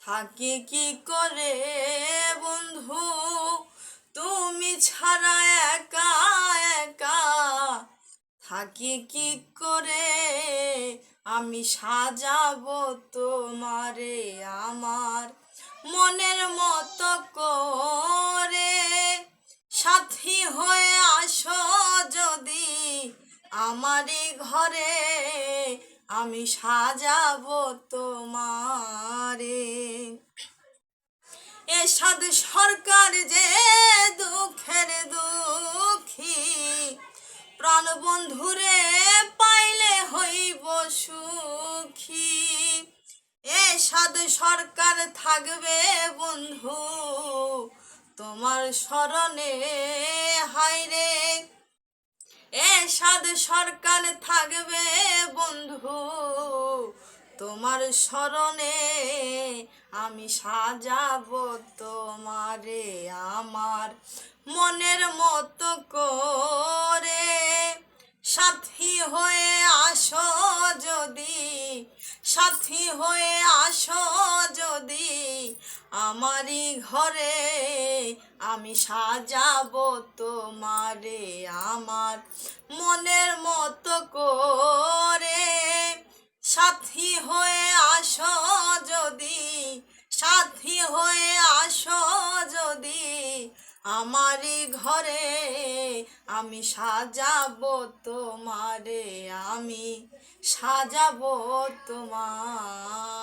থাকি কি করে বন্ধু তুমি ছাড়া একা একা, থাকি কি করে আমি সাজাবো তোমারে আমার মনের মতো করে। সাথী হয়ে আসো যদি আমারই ঘরে, আমি সাজাবো তোমারে। এরশাদ সরকার যে দুঃখের দুঃখী, প্রাণ বন্ধুরে পাইলে হইব সুখী। এরশাদ সরকার থাকবে বন্ধু তোমার স্মরণে, হায়রে এরশাদ সরকার থাকবে বন্ধু তোমার স্মরণে। আমি সাজাবো তোমারে আমার মনের মতো করে। সাথী হয়ে আসো যদি, সাথী হয়ে আসো যদি আমারই ঘরে, আমি সাজাবো তোমারে আমার মনের মতো করে। সাথী হয়ে আসো যদি, সাথী হয়ে আসো যদি আমারই ঘরে, আমি সাজাবো তোমারে, আমি সাজাবো তোমারে।